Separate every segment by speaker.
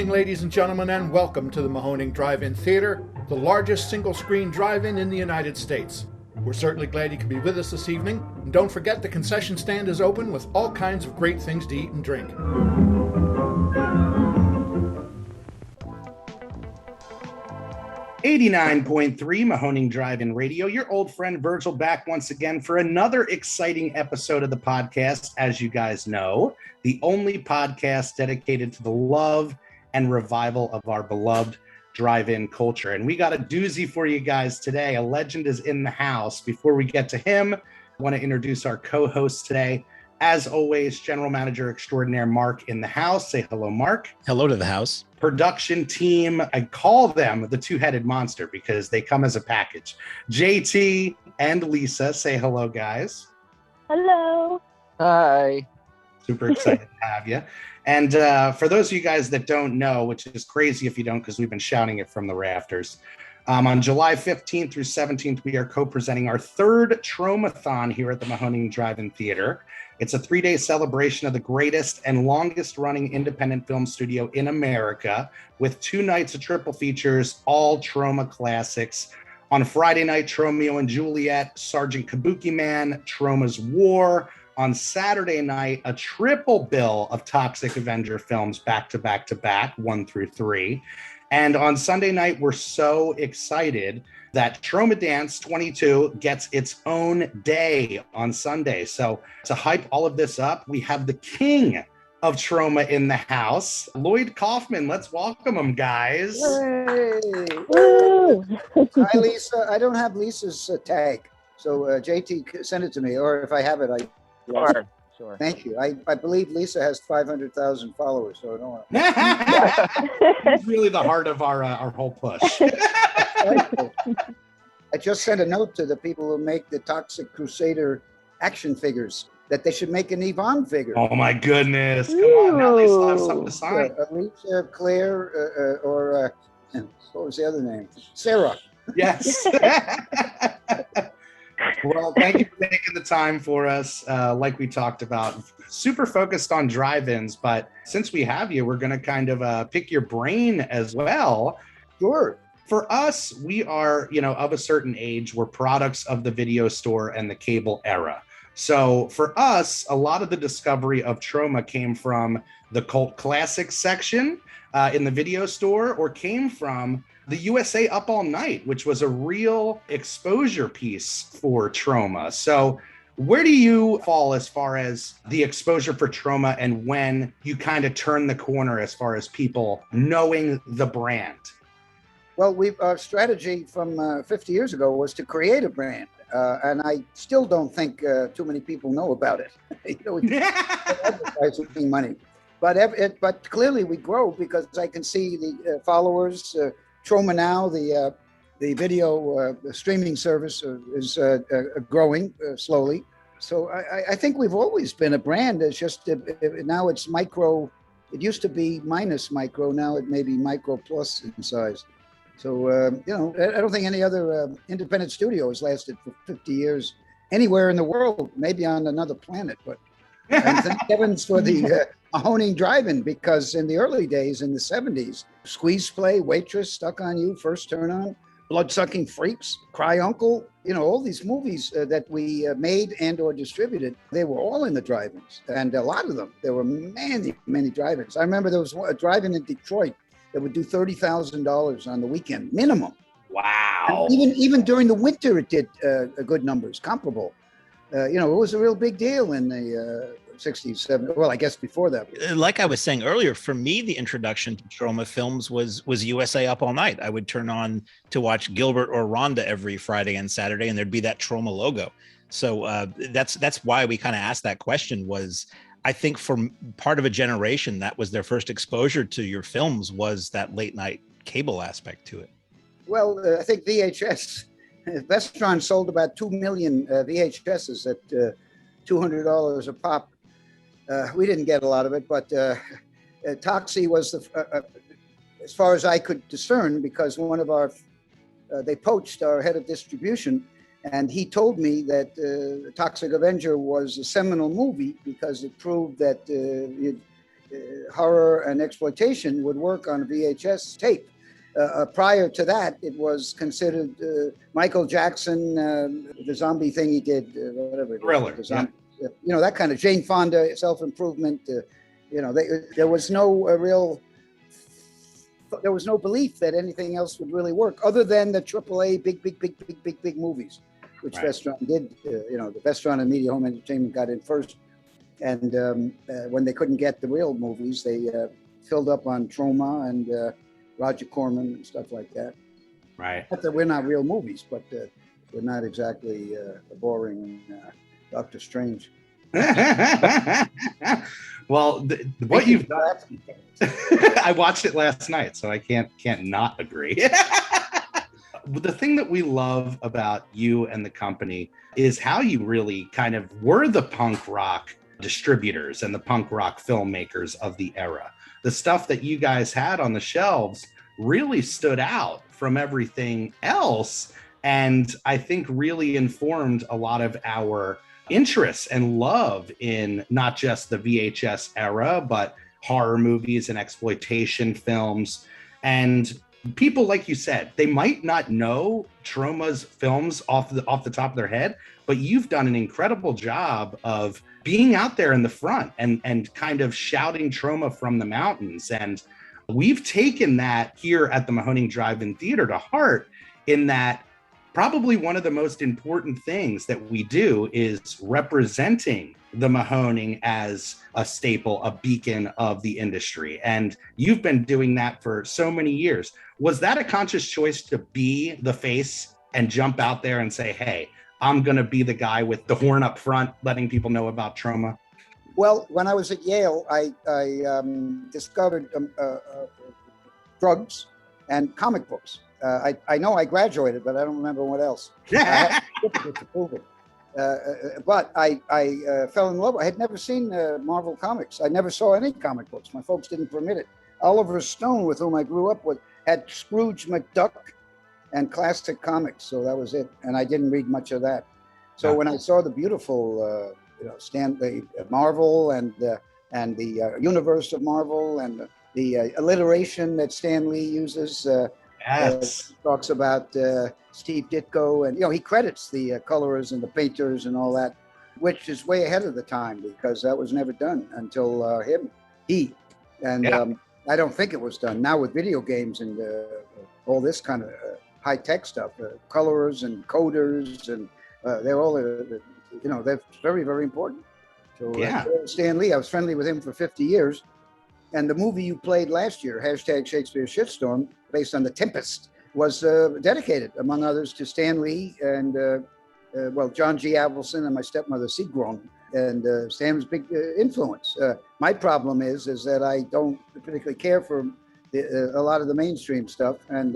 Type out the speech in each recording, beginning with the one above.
Speaker 1: evening, ladies and gentlemen, and welcome to the Mahoning Drive-In Theater, the largest single-screen drive-in in the United States. We're certainly glad you could be with us this evening. And don't forget, the concession stand is open with all kinds of great things to eat and drink.
Speaker 2: .3 Mahoning Drive-In Radio. Your old friend Virgil back once again for another exciting episode of the podcast. As you guys know, the only podcast dedicated to the love and revival of our beloved drive-in culture. And we got a doozy for you guys today. A legend is in the house. Before we get to him, I want to introduce our co-host today. As always, General Manager Extraordinaire Mark in the house. Say hello, Mark.
Speaker 3: Hello to the house.
Speaker 2: Production team, I call them the two-headed monster because they come as a package. JT and Lisa, say hello, guys.
Speaker 4: Hello.
Speaker 3: Hi.
Speaker 2: Super excited to have you. And for those of you guys that don't know, which is crazy if you don't, because we've been shouting it from the rafters, on July 15th through 17th, we are co-presenting our third Tromathon here at the Mahoning Drive-In Theater. It's a 3-day celebration of the greatest and longest running independent film studio in America, with 2 nights of triple features, all Troma classics. On Friday night, Tromeo and Juliet, Sergeant Kabukiman, Troma's War. On Saturday night, a triple bill of TOXIC AVENGER films back to back to back, 1 through 3. And on Sunday night, we're so excited that Tromadance 22 gets its own day on Sunday. So to hype all of this up, we have the king of Troma in the house, Lloyd Kaufman. Let's welcome him, guys.
Speaker 5: Hey.
Speaker 4: Woo.
Speaker 5: Hi, Lisa. I don't have Lisa's tag, so JT send it to me, or if I have it, I.
Speaker 3: Sure.
Speaker 5: Thank you. I believe Lisa has 500,000 followers, so I don't want.
Speaker 2: He's really the heart of our whole push.
Speaker 5: I just sent a note to the people who make the Toxic Crusader action figures that they should make an Yvonne figure.
Speaker 2: Oh my goodness! Come on, now they still have something to sign.
Speaker 5: Lisa, Claire, or what was the other name? Sarah.
Speaker 2: Yes. Well, thank you for making the time for us. Like we talked about, super focused on drive-ins, but since we have you, we're going to kind of pick your brain as well.
Speaker 5: Sure.
Speaker 2: For us, we are, of a certain age. We're products of the video store and the cable era. So for us, a lot of the discovery of Troma came from the cult classics section in the video store, or came from the USA Up All Night, which was a real exposure piece for Troma. So where do you fall as far as the exposure for Troma, and when you kind of turn the corner as far as people knowing the brand?
Speaker 5: Well, our strategy from 50 years ago was to create a brand. And I still don't think too many people know about it. Advertising money. But clearly we grow because I can see the followers. Troma Now, the video streaming service, is growing slowly. So I think we've always been a brand. It's just now it's micro. It used to be minus micro. Now it may be micro plus in size. So, I don't think any other independent studio has lasted for 50 years anywhere in the world, maybe on another planet. But thank heavens for the Mahoning Drive-In, because in the early days, in the 70s, Squeeze Play, Waitress, Stuck on You, First Turn On, Blood-Sucking Freaks, Cry Uncle, all these movies that we made and or distributed, they were all in the drive-ins. And a lot of them, there were many, many drive-ins. I remember there was a drive-in in Detroit that would do $30,000 on the weekend, minimum.
Speaker 2: Wow.
Speaker 5: And even during the winter, it did good numbers, comparable. It was a real big deal in the 60s, 70s. Well, I guess before that.
Speaker 3: Like I was saying earlier, for me, the introduction to Troma films was USA Up All Night. I would turn on to watch Gilbert or Rhonda every Friday and Saturday, and there'd be that Troma logo. So that's why we kind of asked that question. Was I think for part of a generation, that was their first exposure to your films, was that late night cable aspect to it.
Speaker 5: Well, I think VHS, Vestron sold about 2 million VHSs at $200 a pop. We didn't get a lot of it, but Toxie was, as far as I could discern, because one of they poached our head of distribution, and he told me that TOXIC AVENGER was a seminal movie because it proved that horror and exploitation would work on a VHS tape. Prior to that, it was considered Michael Jackson, the zombie thing he did, whatever it was.
Speaker 2: Thriller,
Speaker 5: The zombie, you know, that kind of Jane Fonda, self-improvement. You know, there was no there was no belief that anything else would really work other than the AAA big movies, which
Speaker 2: Right.
Speaker 5: Vestron did. You know, the Vestron and Media Home Entertainment got in first. And when they couldn't get the real movies, they filled up on Troma and Roger Corman and stuff like that.
Speaker 2: Right.
Speaker 5: Not that we're not real movies, but we're not exactly boring Doctor Strange.
Speaker 2: Well, what you've done, I watched it last night, so I can't not agree. The thing that we love about you and the company is how you really kind of were the punk rock distributors and the punk rock filmmakers of the era. The stuff that you guys had on the shelves really stood out from everything else, and I think really informed a lot of our interests and love in not just the VHS era, but horror movies and exploitation films. And people, like you said, they might not know Troma's films off the top of their head, but you've done an incredible job of being out there in the front and kind of shouting Troma from the mountains. And we've taken that here at the Mahoning Drive-In Theater to heart, in that probably one of the most important things that we do is representing the Mahoning as a staple, a beacon of the industry. And you've been doing that for so many years. Was that a conscious choice to be the face and jump out there and say, hey, I'm going to be the guy with the horn up front, letting people know about Troma?
Speaker 5: Well, when I was at Yale, I discovered drugs and comic books. I know I graduated, but I don't remember what else. I had a certificate to prove it. But I fell in love. I had never seen Marvel comics. I never saw any comic books. My folks didn't permit it. Oliver Stone, with whom I grew up with, had Scrooge McDuck and classic comics. So that was it. And I didn't read much of that. So when I saw the beautiful, the Marvel and the universe of Marvel and the alliteration that Stan Lee uses, talks about Steve Ditko, and he credits the colorers and the painters and all that, which is way ahead of the time because that was never done until I don't think it was done. Now with video games and all this kind of high tech stuff, colorers and coders, and they're all they're very, very important. So Stan Lee, I was friendly with him for 50 years. And the movie you played last year, #Shakespeare Shitstorm, based on The Tempest, was dedicated, among others, to Stan Lee and, John G. Avildsen and my stepmother, Sigrun, and Stan's big influence. My problem is that I don't particularly care for a lot of the mainstream stuff, and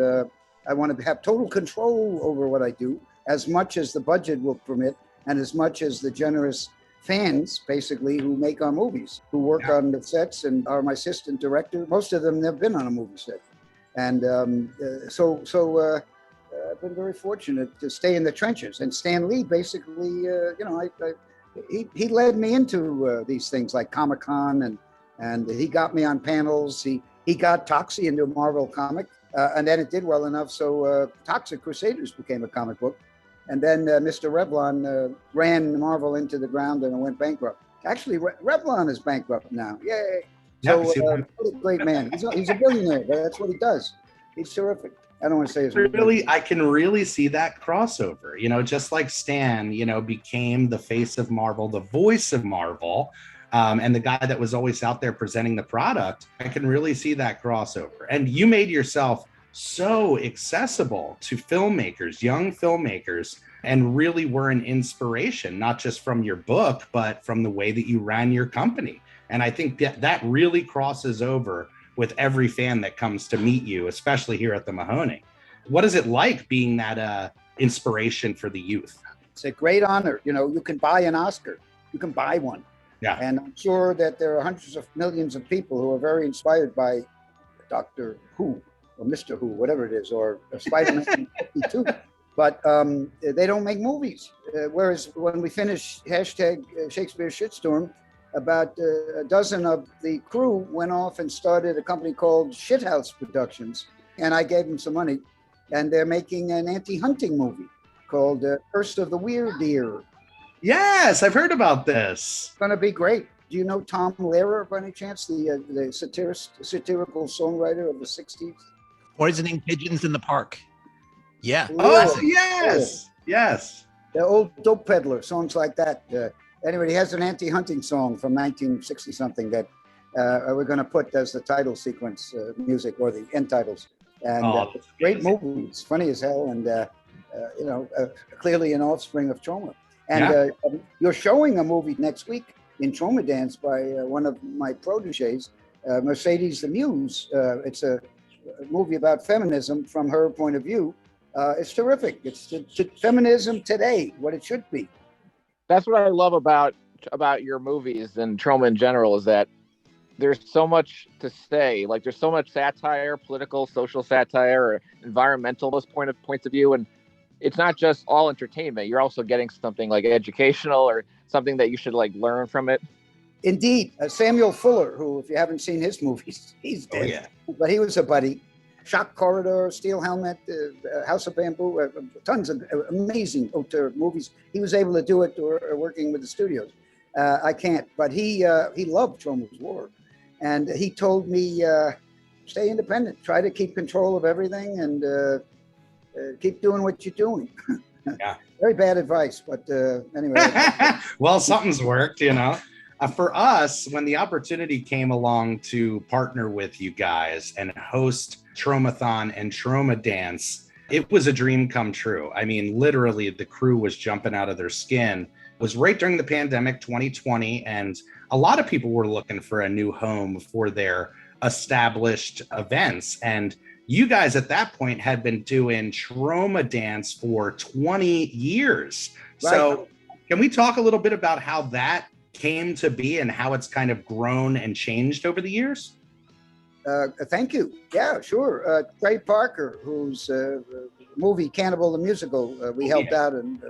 Speaker 5: I want to have total control over what I do, as much as the budget will permit, and as much as the generous fans, basically, who make our movies, who work on the sets and are my assistant director. Most of them never been on a movie set. And I've been very fortunate to stay in the trenches. And Stan Lee, basically, he led me into these things like Comic-Con, and he got me on panels. He got TOXIC into a Marvel comic, and then it did well enough. So TOXIC Crusaders became a comic book. And then Mr. Revlon ran Marvel into the ground and it went bankrupt. Actually, Revlon is bankrupt now. Yay. So what a great man. He's a billionaire, but that's what he does. He's terrific. I don't want to say his name.
Speaker 2: I can really see that crossover, just like Stan, became the face of Marvel, the voice of Marvel, and the guy that was always out there presenting the product. I can really see that crossover. And you made yourself so accessible to filmmakers, young filmmakers, and really were an inspiration, not just from your book, but from the way that you ran your company. And I think that really crosses over with every fan that comes to meet you, especially here at the Mahoning. What is it like being that inspiration for the youth?
Speaker 5: It's a great honor. You can buy an Oscar. You can buy one.
Speaker 2: Yeah.
Speaker 5: And I'm sure that there are hundreds of millions of people who are very inspired by Doctor Who, or Mr. Who, whatever it is, or Spider-Man 52, but they don't make movies. Whereas when we finish #Shakespeare Shitstorm, about a dozen of the crew went off and started a company called Shithouse Productions. And I gave them some money. And they're making an anti-hunting movie called Curse of the Weird Deer.
Speaker 2: Yes, I've heard about this.
Speaker 5: It's going to be great. Do you know Tom Lehrer by any chance, the satirical songwriter of the 60s?
Speaker 3: Poisoning pigeons in the park. Yeah.
Speaker 2: Oh, yes. Yes.
Speaker 5: The old dope peddler, songs like that. Anyway, he has an anti-hunting song from 1960-something that we're going to put as the title sequence music or the end titles. And it's a great movie. It's funny as hell, and clearly an offspring of Troma. And you're showing a movie next week in Tromadance by one of my proteges, Mercedes the Muse. It's a movie about feminism from her point of view. It's terrific. It's feminism today, what it should be.
Speaker 6: That's what I love about your movies and Troma in general, is that there's so much to say. Like, there's so much satire, political, social satire, or environmentalist points of view, and it's not just all entertainment. You're also getting something like educational or something that you should like learn from it.
Speaker 5: Indeed, Samuel Fuller, who, if you haven't seen his movies, he's dead. Oh, yeah. But he was a buddy. Shock Corridor, Steel Helmet, House of Bamboo, tons of amazing auteur movies. He was able to do it working with the studios. I can't, but he loved Troma's work. And he told me, stay independent, try to keep control of everything, and keep doing what you're doing.
Speaker 2: Yeah.
Speaker 5: Very bad advice, but anyway.
Speaker 2: Well, something's worked, you know. For us, when the opportunity came along to partner with you guys and host Tromathon and Tromadance, it was a dream come true. I mean, literally, the crew was jumping out of their skin. It was right during the pandemic, 2020, and a lot of people were looking for a new home for their established events. And you guys at that point had been doing Tromadance for 20 years. Right. So can we talk a little bit about how that came to be and how it's kind of grown and changed over the years?
Speaker 5: Thank you. Yeah, sure. Trey Parker, whose movie Cannibal the Musical, we helped out and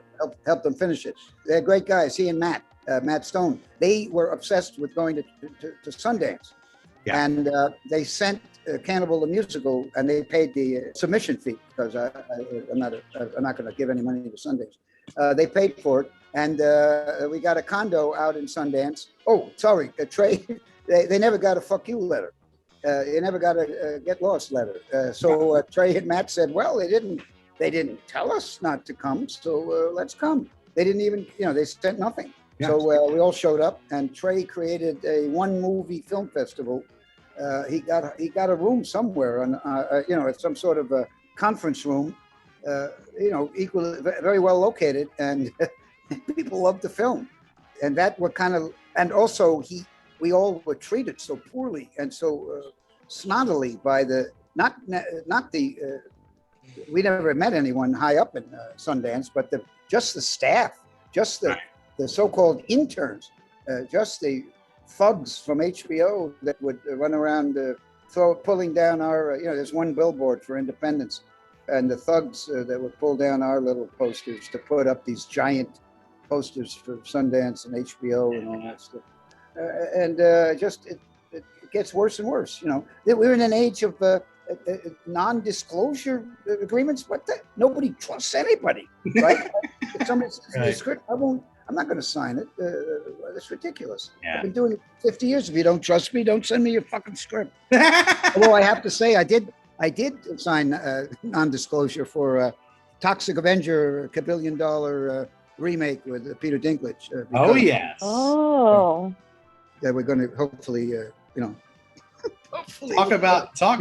Speaker 5: helped them finish it. They're great guys. He and Matt Stone. They were obsessed with going to Sundance. Yeah. And they sent Cannibal the Musical, and they paid the submission fee, because I'm not going to give any money to Sundance. They paid for it, and we got a condo out in Sundance. Oh, sorry, Trey. They never got a fuck you letter. They never got a get lost letter. So Trey and Matt said, well, they didn't tell us not to come, so let's come. They didn't even, they sent nothing. Yeah. So we all showed up, and Trey created a one movie film festival. He got a room somewhere on, at some sort of a conference room, equally very well located, and people loved the film. And that were and also we all were treated so poorly and so snottily by we never met anyone high up in Sundance, but just the staff, just the so-called interns, just the thugs from HBO that would run around pulling down our, there's one billboard for independence, and the thugs that would pull down our little posters to put up these giant posters for Sundance and HBO and all that stuff. It gets worse and worse. We're in an age of non-disclosure agreements. Nobody trusts anybody, right? If somebody says the script, I'm not going to sign it. It's ridiculous. Yeah. I've been doing it 50 years. If you don't trust me, don't send me your fucking script. Although I have to say, I did sign non-disclosure for TOXIC AVENGER, $1 billion remake with Peter Dinklage.
Speaker 2: Oh yes.
Speaker 4: Oh.
Speaker 5: That we're going to hopefully, hopefully
Speaker 2: talk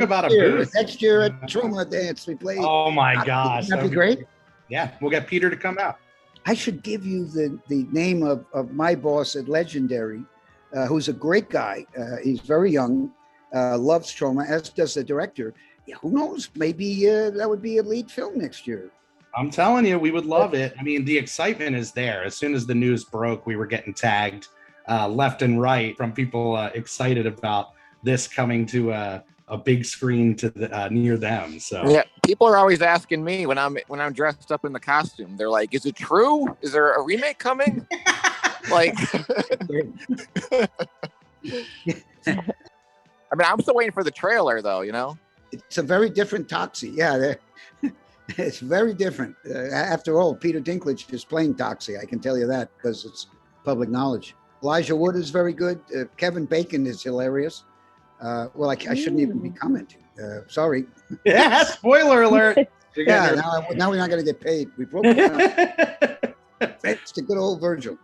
Speaker 2: about a booth
Speaker 5: next year at Tromadance. We play.
Speaker 2: Oh my gosh,
Speaker 5: that'd be great.
Speaker 2: Yeah, we'll get Peter to come out.
Speaker 5: I should give you the name of my boss at Legendary, who's a great guy. He's very young, loves Troma, as does the director. Yeah, who knows? Maybe that would be a lead film next year.
Speaker 2: I'm telling you, we would love it. I mean, the excitement is there. As soon as the news broke, we were getting tagged left and right from people excited about this coming to a big screen to near them. So
Speaker 6: yeah, people are always asking me when I'm dressed up in the costume. They're like, "Is it true? Is there a remake coming?" Like, I mean, I'm still waiting for the trailer, though. You know,
Speaker 5: It's a very different Toxie. Yeah, it's very different. After all, Peter Dinklage is playing Toxie. I can tell you that because it's public knowledge. Elijah Wood is very good. Kevin Bacon is hilarious. Well, I shouldn't even be commenting. Sorry.
Speaker 2: Yeah, spoiler alert.
Speaker 5: Yeah, now we're not going to get paid. We broke it up. It's the good old Virgil.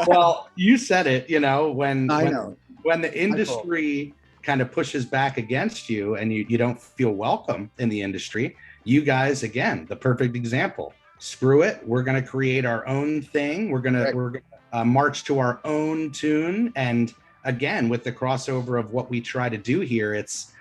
Speaker 2: Well, you said it, you know, when the industry kind of pushes back against you and you don't feel welcome in the industry, you guys, again, the perfect example. Screw it. We're going to create our own thing. We're going to march to our own tune. And again, with the crossover of what we try to do here, it's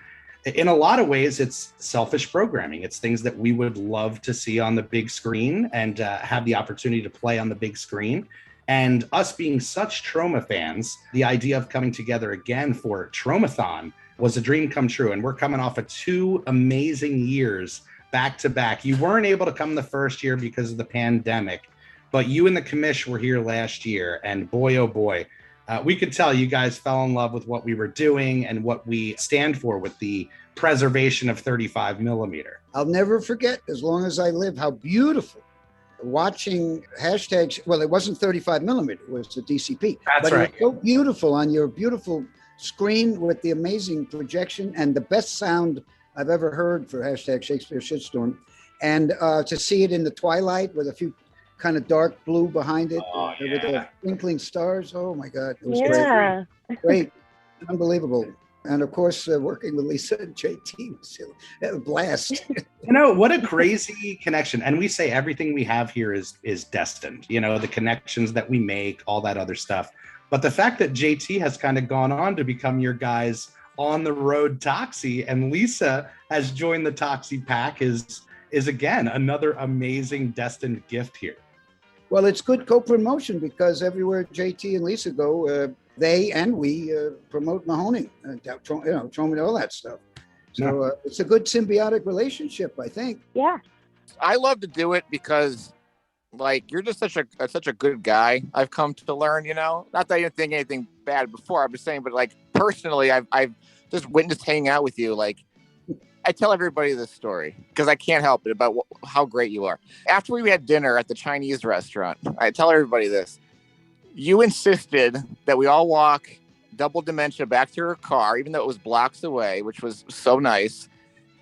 Speaker 2: in a lot of ways, it's selfish programming. It's things that we would love to see on the big screen and have the opportunity to play on the big screen. And us being such Troma fans, the idea of coming together again for Tromathon was a dream come true. And we're coming off of 2 amazing years back to back. You weren't able to come the first year because of the pandemic, but you and the commish were here last year. And boy, oh boy, we could tell you guys fell in love with what we were doing and what we stand for with the preservation of 35 millimeter.
Speaker 5: I'll never forget, as long as I live, how beautiful watching hashtags. Well, it wasn't 35 millimeter, it was the DCP.
Speaker 2: That's right.
Speaker 5: It was so beautiful on your beautiful screen with the amazing projection and the best sound I've ever heard for hashtag Shakespeare Shitstorm. And to see it in the twilight with a few kind of dark blue behind it with the twinkling stars. Oh my God, it was great, unbelievable. And of course, working with Lisa and JT was a blast.
Speaker 2: You know, what a crazy connection. And we say everything we have here is destined, you know, the connections that we make, all that other stuff. But the fact that JT has kind of gone on to become your guys on the road Toxie, and Lisa has joined the Toxie pack is again another amazing destined gift here.
Speaker 5: Well, it's good co-promotion because everywhere JT and Lisa go, they and we promote Mahoning, Troma, all that stuff. So it's a good symbiotic relationship, I think.
Speaker 4: Yeah.
Speaker 6: I love to do it because, like, you're just such a good guy. I've come to learn, you know. Not that I didn't think anything bad before. I'm just saying, but like personally, I've just witnessed hanging out with you. Like, I tell everybody this story because I can't help it about how great you are. After we had dinner at the Chinese restaurant, I tell everybody this. You insisted that we all walk double dementia back to her car, even though it was blocks away, which was so nice.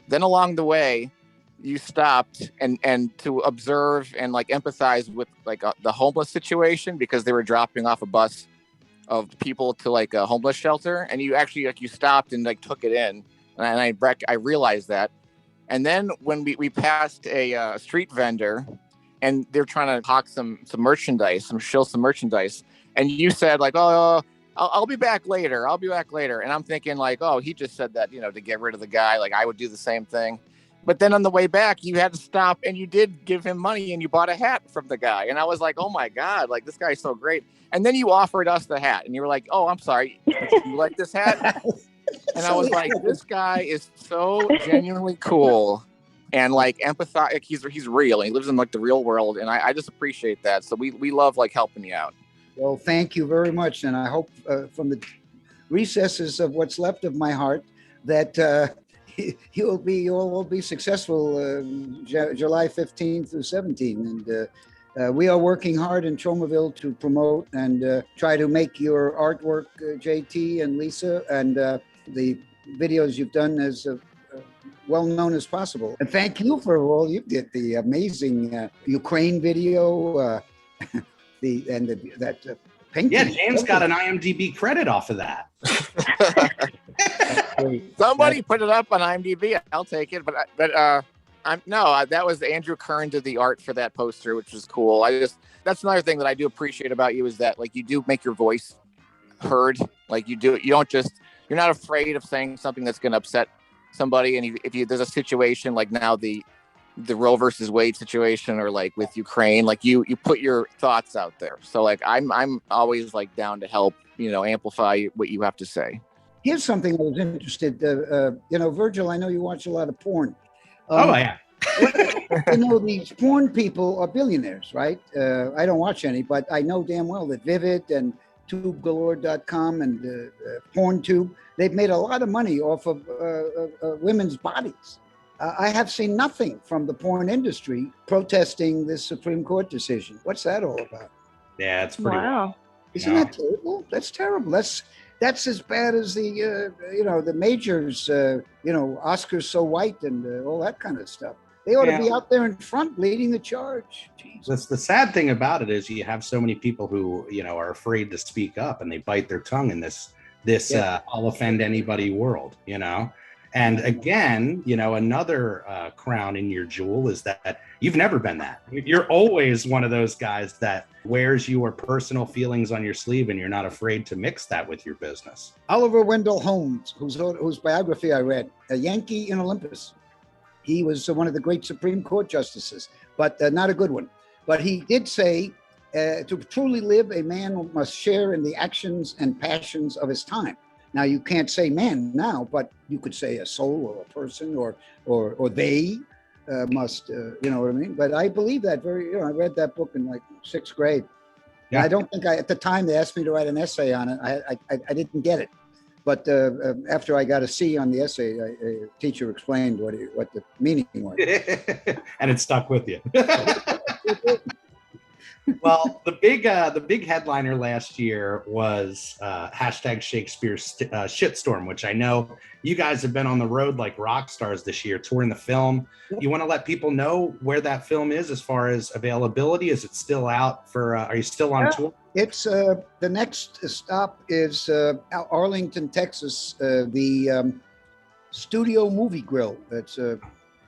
Speaker 6: Then along the way, you stopped and to observe and like empathize with like the homeless situation because they were dropping off a bus of people to like a homeless shelter. And you actually like you stopped and like took it in. And I realized that. And then when we passed a street vendor and they're trying to hawk some merchandise, some merchandise. And you said like, oh, I'll be back later. I'll be back later. And I'm thinking like, oh, he just said that, you know, to get rid of the guy. Like I would do the same thing. But then on the way back, you had to stop and you did give him money and you bought a hat from the guy. And I was like, oh my God, like this guy's so great. And then you offered us the hat and you were like, oh, I'm sorry. You like this hat? And I was like, this guy is so genuinely cool and like empathetic. He's real. And he lives in like the real world. And I just appreciate that. So we love like helping you out.
Speaker 5: Well, thank you very much. And I hope from the recesses of what's left of my heart that you'll all be successful July 15 through 17. And we are working hard in Tromaville to promote and try to make your artwork, JT and Lisa, and the videos you've done as well known as possible. And thank you for all you did. The amazing Ukraine video, that painting.
Speaker 2: Yeah, James got an IMDb credit off of that.
Speaker 6: Somebody put it up on IMDb. I'll take it. But that was Andrew Kern did the art for that poster, which was cool. That's another thing that I do appreciate about you is that like you do make your voice heard. Like you're not afraid of saying something that's going to upset somebody. And if there's a situation like now the Roe versus Wade situation or like with Ukraine, like you put your thoughts out there. So like I'm always like down to help, you know, amplify what you have to say.
Speaker 5: Here's something I was interested. Virgil, I know you watch a lot of porn.
Speaker 2: Oh yeah.
Speaker 5: You know, these porn people are billionaires, right? I don't watch any, but I know damn well that Vivid and TubeGalore.com and PornTube, they've made a lot of money off of women's bodies. I have seen nothing from the porn industry protesting this Supreme Court decision. What's that all about?
Speaker 2: Yeah, it's pretty
Speaker 4: Wow.
Speaker 5: Isn't that terrible? That's terrible. That's as bad as the the majors, Oscars So White and all that kind of stuff. They ought to be out there in front leading the charge. Jesus.
Speaker 2: The sad thing about it is you have so many people who are afraid to speak up, and they bite their tongue in this I'll offend anybody world, And again, another crown in your jewel is that you've never been that. You're always one of those guys that wears your personal feelings on your sleeve, and you're not afraid to mix that with your business.
Speaker 5: Oliver Wendell Holmes, whose biography I read, a Yankee in Olympus. He was one of the great Supreme Court justices, but not a good one. But he did say, to truly live, a man must share in the actions and passions of his time. Now, you can't say man now, but you could say a soul or a person or they must, you know what I mean? But I believe that I read that book in like 6th grade. Yeah. I don't think at the time they asked me to write an essay on it. I didn't get it. But after I got a C on the essay, a teacher explained what the meaning was.
Speaker 2: And it stuck with you. Well, the big headliner last year was #Shakespeare shitstorm, which I know you guys have been on the road like rock stars this year, touring the film. You want to let people know where that film is as far as availability? Is it still out for? Are you still on tour?
Speaker 5: It's the next stop is Arlington, Texas. The Studio Movie Grill. That's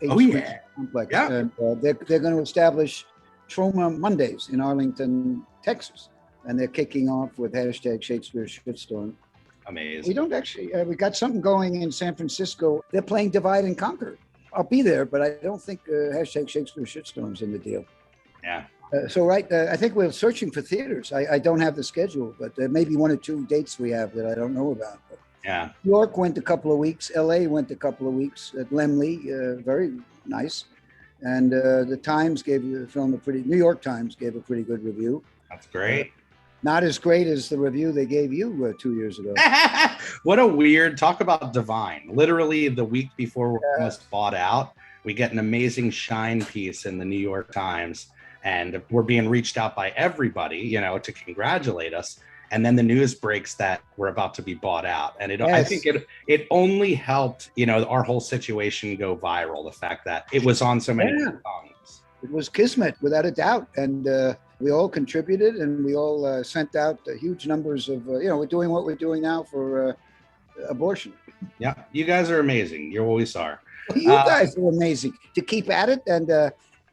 Speaker 5: complex. Yeah. And they're going to establish Troma Mondays in Arlington, Texas, and they're kicking off with #Shakespeare shitstorm.
Speaker 2: Amazing.
Speaker 5: We don't actually. We got something going in San Francisco. They're playing Divide and Conquer. I'll be there, but I don't think #Shakespeare shitstorm's in the deal.
Speaker 2: Yeah.
Speaker 5: I think we're searching for theaters. I don't have the schedule, but there may be 1 or 2 dates we have that I don't know about. But
Speaker 2: yeah.
Speaker 5: New York went a couple of weeks. LA went a couple of weeks at Lemley. Very nice. And the Times gave the film New York Times gave a pretty good review.
Speaker 2: That's great.
Speaker 5: Not as great as the review they gave you 2 years ago.
Speaker 2: What a weird, talk about divine. Literally the week before we're almost bought out, we get an amazing shine piece in the New York Times, and we're being reached out by everybody, to congratulate us. And then the news breaks that we're about to be bought out. And I think it only helped, our whole situation go viral. The fact that it was on so many tongues. It
Speaker 5: was kismet, without a doubt. And we all contributed, and we all sent out huge numbers of, we're doing what we're doing now for abortion.
Speaker 2: Yeah, you guys are amazing. You always are.
Speaker 5: You guys are amazing to keep at it. And,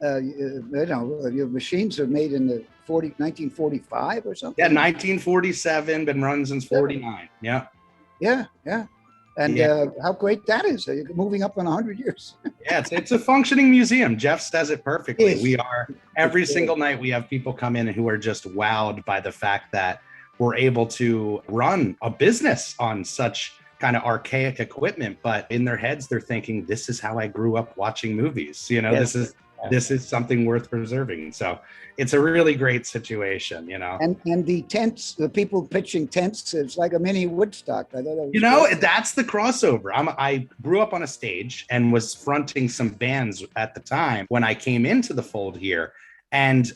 Speaker 5: your machines are made in the 1945 or something.
Speaker 2: Yeah, 1947, been run since 49. Yeah.
Speaker 5: Yeah. And how great that is. You're moving up on 100 years.
Speaker 2: Yeah, it's a functioning museum. Jeff says it perfectly. We are, every single night we have people come in who are just wowed by the fact that we're able to run a business on such kind of archaic equipment, but in their heads, they're thinking, this is how I grew up watching movies. This is something worth preserving. So it's a really great situation, And
Speaker 5: the tents, the people pitching tents, it's like a mini Woodstock. I thought that was
Speaker 2: that's the crossover. I grew up on a stage and was fronting some bands at the time when I came into the fold here. And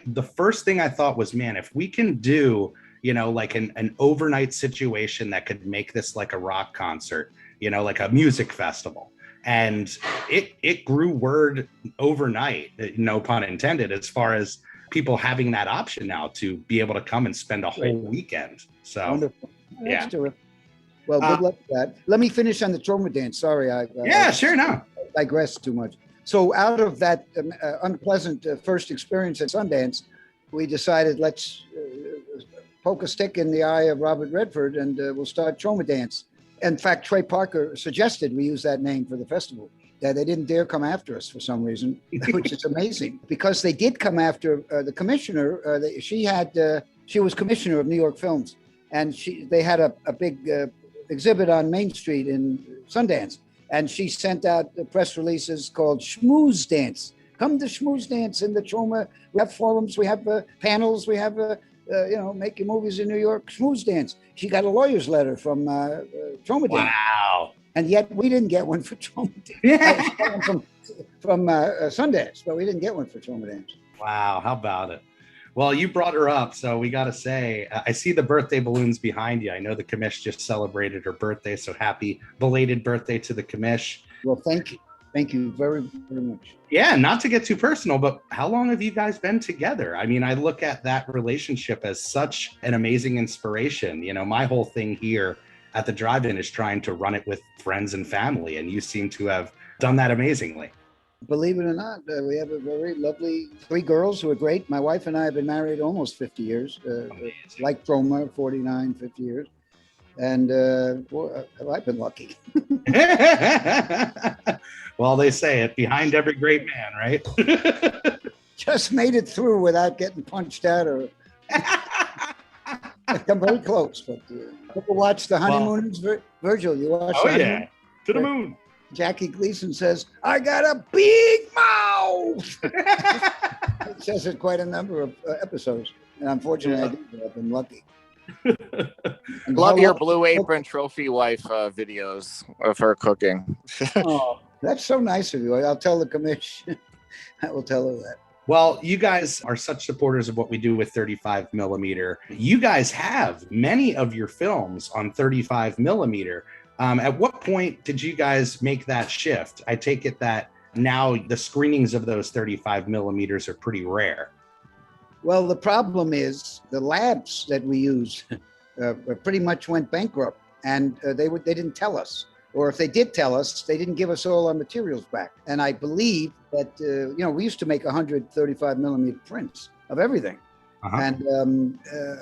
Speaker 2: the first thing I thought was, man, if we can do, like an overnight situation that could make this like a rock concert, like a music festival. And it grew word overnight, no pun intended, as far as people having that option now to be able to come and spend a whole weekend. So,
Speaker 5: wonderful. That's terrific. Well, good luck with that. Let me finish on the Tromadance. Sorry.
Speaker 2: Sure. No.
Speaker 5: I digressed too much. So out of that unpleasant first experience at Sundance, we decided let's poke a stick in the eye of Robert Redford and we'll start Tromadance. In fact, Trey Parker suggested we use that name for the festival. They didn't dare come after us for some reason, which is amazing. Because they did come after the commissioner. She was commissioner of New York Films, and they had a big exhibit on Main Street in Sundance. and she sent out the press releases called Schmooze Dance. Come to Schmooze Dance in the Troma. We have forums, we have panels, we have, make your movies in New York, Schmooze Dance. She got a lawyer's letter from Troma Dance.
Speaker 2: Wow.
Speaker 5: And yet we didn't get one for Troma Dance. She got one from Sundance, but we didn't get one for Troma Dance.
Speaker 2: Wow, how about it? Well, you brought her up, so we got to say, I see the birthday balloons behind you. I know the commish just celebrated her birthday, so happy belated birthday to the commish.
Speaker 5: Well, thank you. Thank you very, very much.
Speaker 2: Yeah, not to get too personal, but how long have you guys been together? I mean, I look at that relationship as such an amazing inspiration. You know, my whole thing here at the drive-in is trying to run it with friends and family, and you seem to have done that amazingly.
Speaker 5: Believe it or not, we have a very lovely 3 girls who are great. My wife and I have been married almost 50 years, like Troma, 49, 50 years. And I've been lucky.
Speaker 2: Well, they say it, behind every great man, right?
Speaker 5: Just made it through without getting punched out or come very close. But people watch The Honeymooners. Virgil, you watch
Speaker 2: Oh,
Speaker 5: The
Speaker 2: yeah. To the moon.
Speaker 5: Jackie Gleason says, I got a big mouth. It says it quite a number of episodes. And unfortunately, I did, but I've been lucky.
Speaker 6: Love your Blue Apron trophy wife videos of her cooking.
Speaker 5: Oh, that's so nice of you. I'll tell the commission. I will tell her that.
Speaker 2: Well, you guys are such supporters of what we do with 35 millimeter. You guys have many of your films on 35 millimeter. At what point did you guys make that shift? I take it that now the screenings of those 35 millimeters are pretty rare.
Speaker 5: Well, the problem is the labs that we use pretty much went bankrupt, and they didn't tell us. Or if they did tell us, they didn't give us all our materials back. And I believe that, we used to make 135 millimeter prints of everything.
Speaker 2: Uh-huh.
Speaker 5: And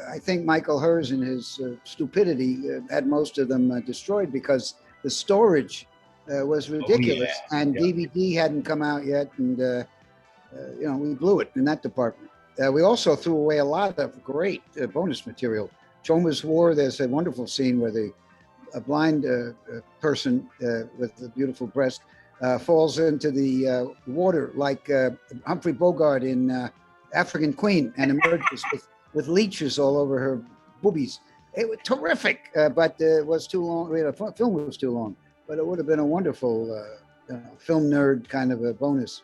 Speaker 5: I think Michael Hers in his stupidity had most of them destroyed because the storage was ridiculous.
Speaker 2: Oh, yeah.
Speaker 5: And DVD hadn't come out yet. And, we blew it in that department. We also threw away a lot of great bonus material. Troma's War, there's a wonderful scene where a blind person with a beautiful breast falls into the water like Humphrey Bogart in African Queen and emerges with leeches all over her boobies. It was terrific, but it was too long. The film was too long, but it would have been a wonderful film nerd kind of a bonus.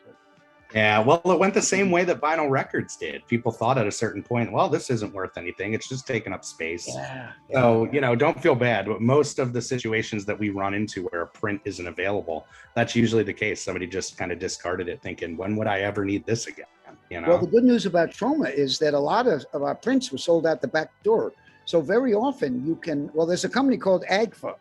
Speaker 2: Yeah, well, it went the same way that vinyl records did. People thought at a certain point, well, this isn't worth anything. It's just taking up space.
Speaker 5: Yeah.
Speaker 2: So, don't feel bad. But most of the situations that we run into where a print isn't available, that's usually the case. Somebody just kind of discarded it thinking, when would I ever need this again?
Speaker 5: Well, the good news about Troma is that a lot of our prints were sold out the back door. So very often there's a company called AGFA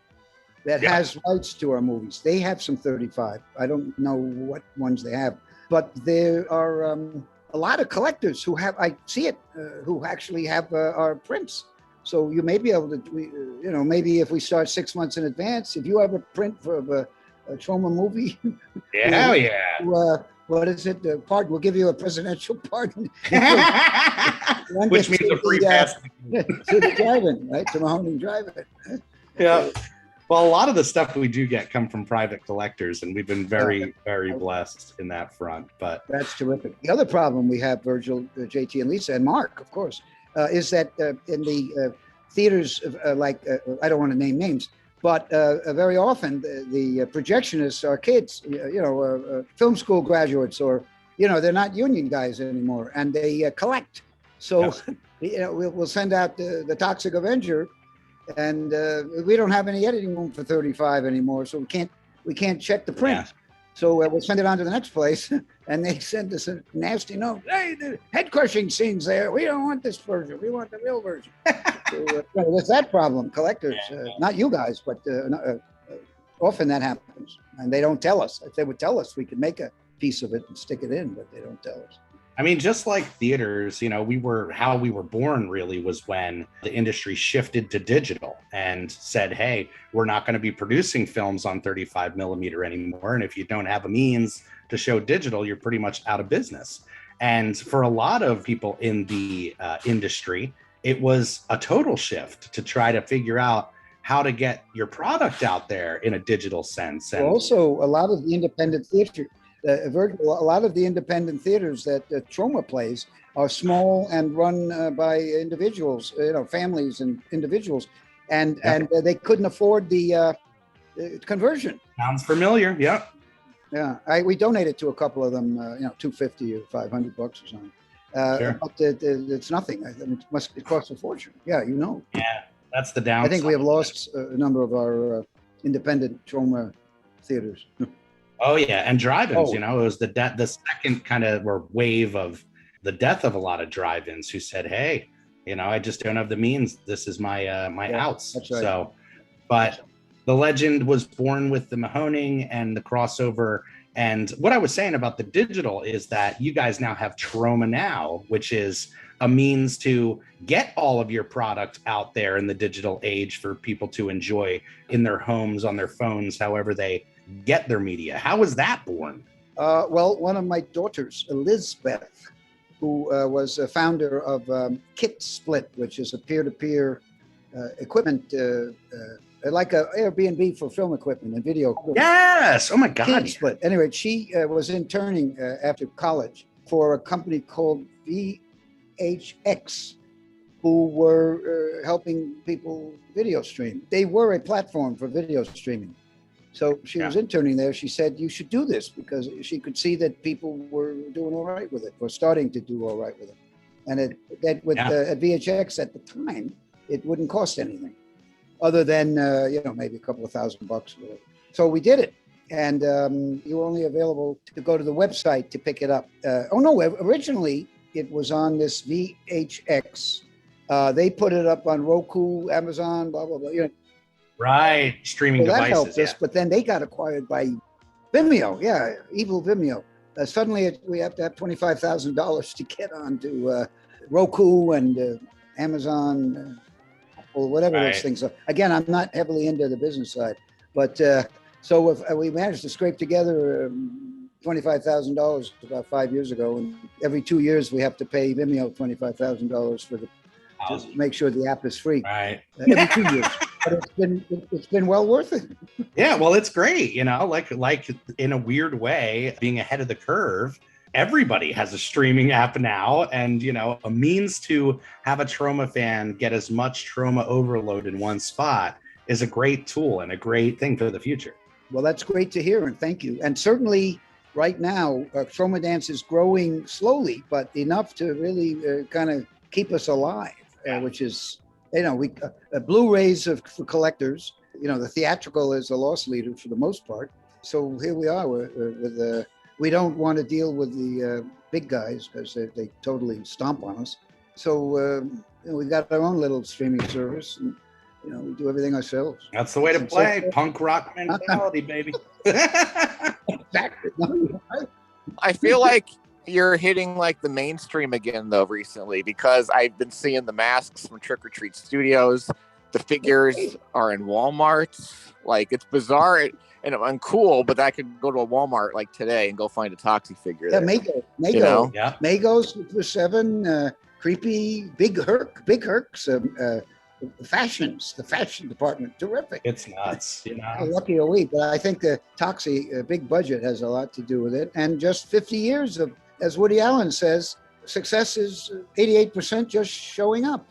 Speaker 5: that has rights to our movies. They have some 35. I don't know what ones they have. But there are a lot of collectors who who actually have our prints. So you may be able to, maybe if we start 6 months in advance, if you have a print for a Troma movie. What is it? We'll give you a presidential pardon.
Speaker 2: Which means a free pass.
Speaker 5: To the drive-in, right? To Mahoning Drive-In.
Speaker 2: Yeah. Well, a lot of the stuff we do get come from private collectors, and we've been very, very blessed in that front. But
Speaker 5: that's terrific. The other problem we have, Virgil, JT, and Lisa, and Mark, of course, is that in the theaters, I don't want to name names, but very often the projectionists are kids, film school graduates, or they're not union guys anymore, and they collect. So we'll send out the TOXIC Avenger. And we don't have any editing room for 35 anymore, so we can't check the print. Yeah. So we'll send it on to the next place, and they send us a nasty note. Hey, the head crushing scenes there. We don't want this version. We want the real version. So there's that problem. Collectors, not you guys, but often that happens, and they don't tell us. If they would tell us, we could make a piece of it and stick it in, but they don't tell us.
Speaker 2: I mean, just like theaters, how we were born really was when the industry shifted to digital and said, hey, we're not going to be producing films on 35 millimeter anymore. And if you don't have a means to show digital, you're pretty much out of business. And for a lot of people in the industry, it was a total shift to try to figure out how to get your product out there in a digital sense. And
Speaker 5: Also, a lot of the independent theater, Virgil, a lot of the independent theaters that Troma plays are small and run by individuals, families and individuals, and they couldn't afford the conversion.
Speaker 2: sounds familiar. Yep.
Speaker 5: Yeah, we donated to a couple of them, $250 or $500 or something.
Speaker 2: Sure.
Speaker 5: But it's nothing. I mean, it costs a fortune. Yeah,
Speaker 2: Yeah, that's the downside.
Speaker 5: I think we have lost a number of our independent Troma theaters.
Speaker 2: Oh yeah, and drive-ins.
Speaker 5: Oh.
Speaker 2: It was the second kind of wave of the death of a lot of drive-ins who said, "Hey, I just don't have the means. This is my outs."
Speaker 5: That's right.
Speaker 2: So, but the legend was born with the Mahoning and the crossover. And what I was saying about the digital is that you guys now have Troma Now, which is a means to get all of your product out there in the digital age for people to enjoy in their homes, on their phones, however they get their media. How was that born?
Speaker 5: Well, one of my daughters, Elizabeth, who was a founder of Kit Split, which is a peer-to-peer equipment, like a Airbnb for film equipment and video equipment.
Speaker 2: Yes. Oh my God.
Speaker 5: Kit Split. Anyway, she was interning after college for a company called VHX, who were helping people video stream. They were a platform for video streaming. So she was interning there. She said, you should do this, because she could see that people were doing all right with it, or starting to do all right with it. And at VHX at the time, it wouldn't cost anything other than, maybe a couple of $1,000. So we did it. And you were only available to go to the website to pick it up. Originally it was on this VHX. They put it up on Roku, Amazon, blah, blah, blah.
Speaker 2: Right. Streaming
Speaker 5: that
Speaker 2: devices.
Speaker 5: Helped us, but then they got acquired by Vimeo. Yeah, evil Vimeo. Suddenly we have to have $25,000 to get onto Roku and Amazon, or whatever those things are. Again, I'm not heavily into the business side, but so if we managed to scrape together $25,000 about 5 years ago, and every 2 years we have to pay Vimeo $25,000 for to make sure the app is free.
Speaker 2: Right.
Speaker 5: Every 2 years. But it's been well worth it.
Speaker 2: Yeah, well, it's great, like in a weird way, being ahead of the curve. Everybody has a streaming app now, and a means to have a Troma fan get as much Troma overload in one spot is a great tool and a great thing for the future.
Speaker 5: Well, that's great to hear, and thank you. And certainly right now, Tromadance is growing slowly, but enough to really kind of keep us alive, which is, Blu-rays for collectors. The theatrical is a loss leader for the most part. So here we are with we don't want to deal with the big guys because they totally stomp on us. So we've got our own little streaming service, and we do everything ourselves.
Speaker 2: That's the way to play. Punk rock mentality, baby.
Speaker 5: Exactly.
Speaker 6: I feel like you're hitting like the mainstream again though recently, because I've been seeing the masks from Trick or Treat Studios. The figures are in Walmart. Like, it's bizarre and uncool, but I could go to a Walmart like today and go find a Toxic figure.
Speaker 5: Yeah,
Speaker 6: there.
Speaker 5: Mago.
Speaker 2: Yeah.
Speaker 5: Mago's for 7, creepy, Big Herc's, fashions, the fashion department, terrific.
Speaker 2: It's nuts,
Speaker 5: How lucky are we? But I think the Toxic big budget has a lot to do with it. And just 50 years of, as Woody Allen says, success is 88% just showing up.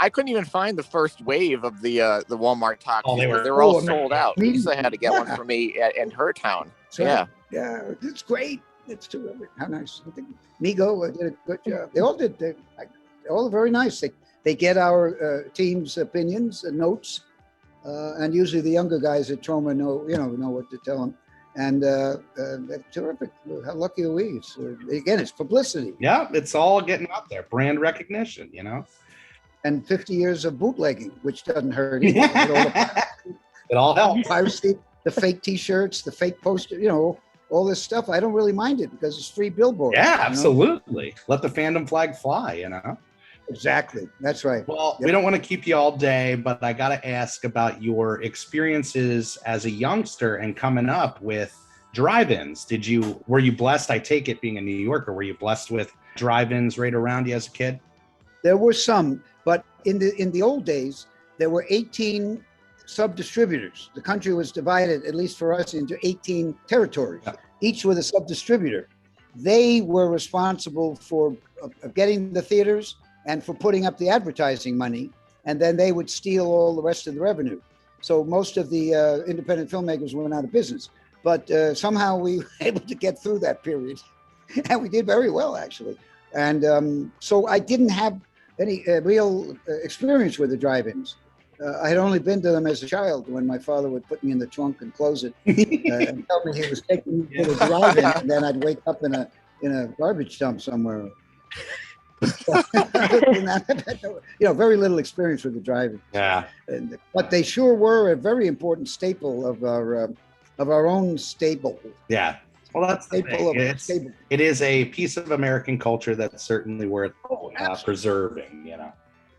Speaker 6: I couldn't even find the first wave of the Walmart Toxic.
Speaker 2: Oh,
Speaker 6: they were all sold out. Lisa had to get one for me in her town.
Speaker 5: Yeah, it's great. It's terrific. How nice. I think Migo did a good job. They all did. They're all very nice. They get our team's opinions and notes, and usually the younger guys at Troma know what to tell them. And they're terrific. How lucky are we? Again, it's publicity.
Speaker 2: Yeah, it's all getting out there. Brand recognition,
Speaker 5: And 50 years of bootlegging, which doesn't hurt either.
Speaker 2: It all helps.
Speaker 5: Piracy, the fake T-shirts, the fake poster, all this stuff. I don't really mind it because it's free billboard.
Speaker 2: Yeah, absolutely. Let the fandom flag fly,
Speaker 5: Exactly. That's right.
Speaker 2: Well, we don't want to keep you all day, but I got to ask about your experiences as a youngster and coming up with drive-ins. Were you blessed? I take it, being a New Yorker, were you blessed with drive-ins right around you as a kid?
Speaker 5: There were some, but in the old days, there were 18 sub-distributors. The country was divided, at least for us, into 18 territories, each with a sub-distributor. They were responsible for getting the theaters and for putting up the advertising money, and then they would steal all the rest of the revenue. So most of the independent filmmakers went out of business, but somehow we were able to get through that period, and we did very well, actually. And so I didn't have any real experience with the drive-ins. I had only been to them as a child when my father would put me in the trunk and close it and tell me he was taking me to the drive-in, and then I'd wake up in a garbage dump somewhere. Very little experience with the drive-in.
Speaker 2: Yeah.
Speaker 5: But they sure were a very important staple of our own stable.
Speaker 2: Yeah. Well, that's the thing. It is a piece of American culture that's certainly worth preserving, you know.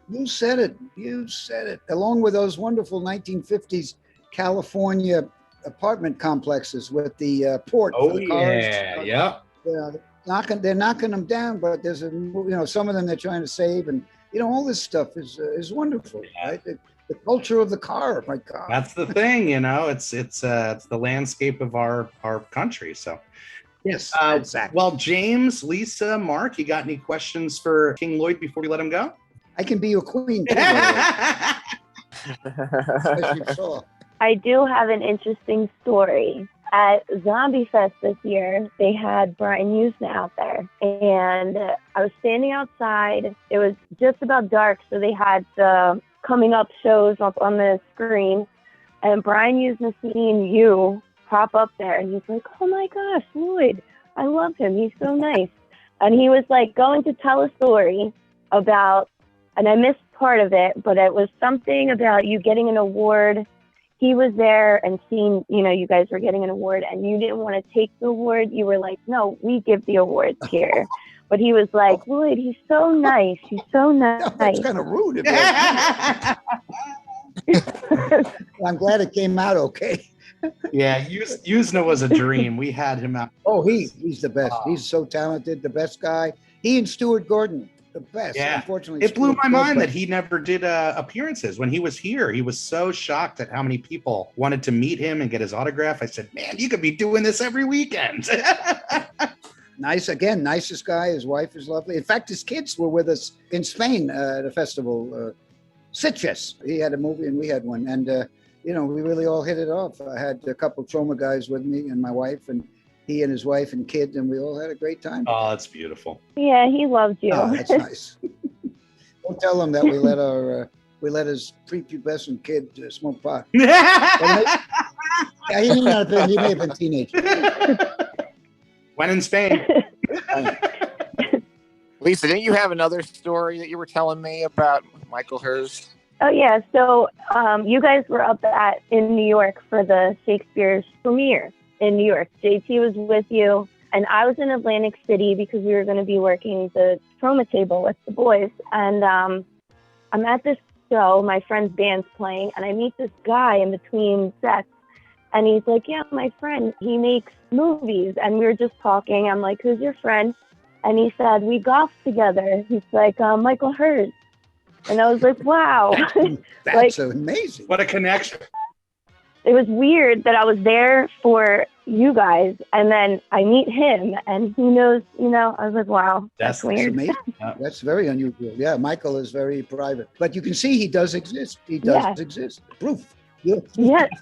Speaker 5: You said it. You said it. Along with those wonderful 1950s California apartment complexes with the port for the cars.
Speaker 2: Yeah.
Speaker 5: They're knocking them down, but there's some of them they're trying to save, and all this stuff is wonderful. Yeah. Right? The culture of the car, my God.
Speaker 2: That's the thing, it's the landscape of our country. So
Speaker 5: yes, exactly.
Speaker 2: Well, James, Lisa, Mark, you got any questions for King Lloyd before we let him go?
Speaker 5: I can be your queen too.
Speaker 4: I do have an interesting story. At Zombie Fest this year, they had Brian Usna out there, and I was standing outside. It was just about dark, so they had the coming up shows up on the screen, and Brian Usna seen you pop up there, and he's like, "Oh my gosh, Lloyd, I love him. He's so nice." And he was like going to tell a story about, and I missed part of it, but it was something about you getting an award. He was there and seen, you guys were getting an award, and you didn't want to take the award. You were like, "No, we give the awards here." But he was like, "Lloyd, he's so nice. He's so nice."
Speaker 5: That's kind of rude. I'm glad it came out okay.
Speaker 2: Yeah, Usna was a dream. We had him out.
Speaker 5: Oh, he's the best. He's so talented, the best guy. He and Stuart Gordon. The best.
Speaker 2: Yeah.
Speaker 5: Unfortunately,
Speaker 2: it blew my mind that he never did appearances. When he was here, he was so shocked at how many people wanted to meet him and get his autograph. I said, "Man, you could be doing this every weekend."
Speaker 5: Nice. Again, nicest guy. His wife is lovely. In fact, his kids were with us in Spain at a festival, Sitges. He had a movie and we had one. And, we really all hit it off. I had a couple Troma guys with me and my wife, and he and his wife and kid, and we all had a great time.
Speaker 2: Oh, that's beautiful.
Speaker 4: Yeah, he loved you.
Speaker 5: Oh, that's nice. Don't tell him that we let his prepubescent kid smoke pot. He may have been a teenager.
Speaker 2: When in Spain.
Speaker 6: Lisa, didn't you have another story that you were telling me about Michael Hers?
Speaker 4: Oh yeah, so you guys were up in New York for the Shakespeare's premiere in New York. JT was with you, and I was in Atlantic City because we were going to be working the Troma table with the boys. And I'm at this show, my friend's band's playing, and I meet this guy in between sets, and he's like, "Yeah, my friend, he makes movies." And we were just talking. I'm like, "Who's your friend?" And he said, "We golf together." He's like, "Michael Hers." And I was like, "Wow."
Speaker 5: That's amazing.
Speaker 2: What a connection.
Speaker 4: It was weird that I was there for you guys, and then I meet him, and he knows, I was like, wow, that's weird.
Speaker 5: Amazing. That's very unusual. Yeah, Michael is very private. But you can see he does exist. He does exist. Proof.
Speaker 4: Yes,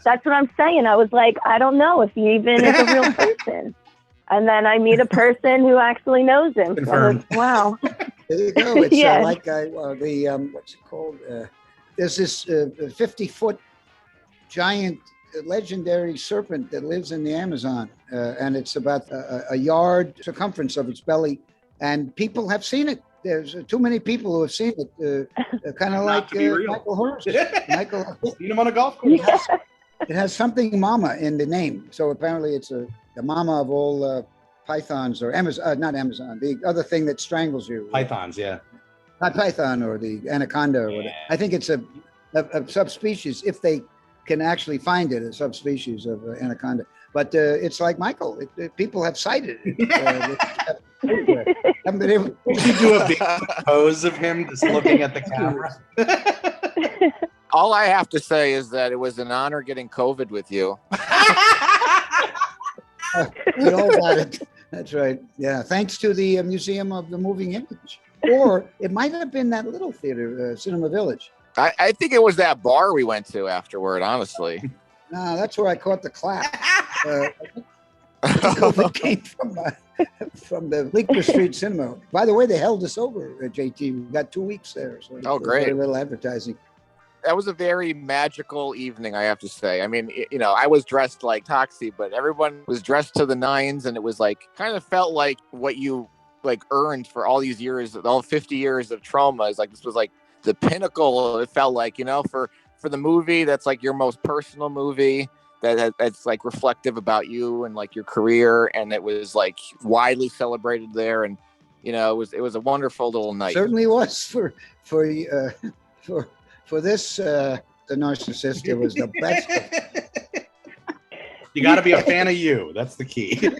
Speaker 4: that's what I'm saying. I was like, I don't know if he even is a real person. And then I meet a person who actually knows him. So I was like, wow.
Speaker 5: There you go. It's like what's it called? There's this 50-foot giant legendary serpent that lives in the Amazon, and it's about a yard circumference of its belly, and people have seen it. There's too many people who have seen it, kind of like Michael Hers. Michael,
Speaker 2: seen him on a golf course.
Speaker 5: It has something mama in the name, so apparently it's the mama of all pythons, or not Amazon, the other thing that strangles you.
Speaker 2: Pythons, yeah.
Speaker 5: Not python or the anaconda or whatever. I think it's a subspecies, if they can actually find it, a subspecies of anaconda. But it's like Michael. People have cited it. Haven't been able.
Speaker 2: Did you do a big pose of him just looking at the camera?
Speaker 6: All I have to say is that it was an honor getting COVID with you.
Speaker 5: We all got it. That's right. Yeah. Thanks to the Museum of the Moving Image. Or it might have been that little theater, Cinema Village.
Speaker 6: I think it was that bar we went to afterward, honestly.
Speaker 5: No, that's where I caught the clap. COVID came from the Bleecker Street Cinema. By the way, they held us over at JT. We got 2 weeks there. So
Speaker 6: great.
Speaker 5: Very little advertising.
Speaker 6: That was a very magical evening, I have to say. I mean, I was dressed like Toxie, but everyone was dressed to the nines, and it was like, kind of felt like what you like earned for all these years, all 50 years of Troma. Is like, this was like the pinnacle. It felt like, for the movie that's like your most personal movie, that's like reflective about you and like your career, and it was like widely celebrated there, and it was a wonderful little night.
Speaker 5: Certainly was for this the narcissist. It was the best.
Speaker 2: You got to be a fan of you. That's the key.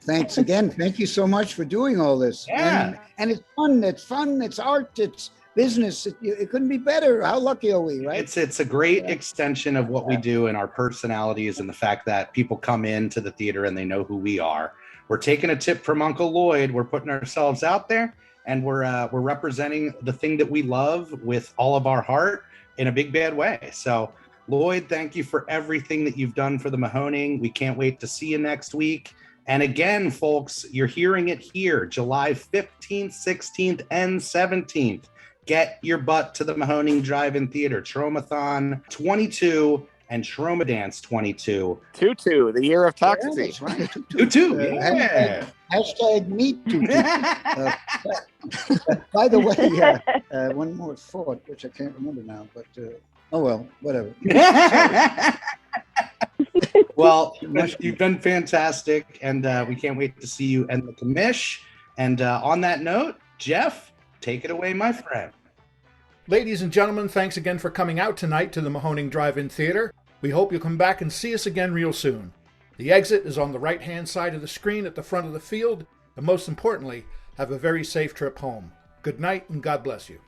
Speaker 5: Thanks again. Thank you so much for doing all this.
Speaker 2: Yeah.
Speaker 5: And it's fun. It's fun. It's art. It's business. It couldn't be better. How lucky are we, right?
Speaker 2: It's a great extension of what we do and our personalities, and the fact that people come into the theater and they know who we are. We're taking a tip from Uncle Lloyd. We're putting ourselves out there, and we're representing the thing that we love with all of our heart in a big bad way. So Lloyd, thank you for everything that you've done for the Mahoning. We can't wait to see you next week. And again, folks, you're hearing it here, July 15th, 16th, and 17th. Get your butt to the Mahoning Drive-In Theater, Tromathon 22 and Tromadance 22.
Speaker 6: 22, the year of Toxie.
Speaker 5: Yeah, that's right.
Speaker 2: 22, yeah.
Speaker 5: Hashtag me too. By the way, one more thought, which I can't remember now, but oh well, whatever.
Speaker 2: Well, you've been fantastic, and we can't wait to see you and the commish. And on that note, Jeff, take it away, my friend.
Speaker 1: Ladies and gentlemen, thanks again for coming out tonight to the Mahoning Drive-In Theater. We hope you'll come back and see us again real soon. The exit is on the right-hand side of the screen at the front of the field, and most importantly, have a very safe trip home. Good night, and God bless you.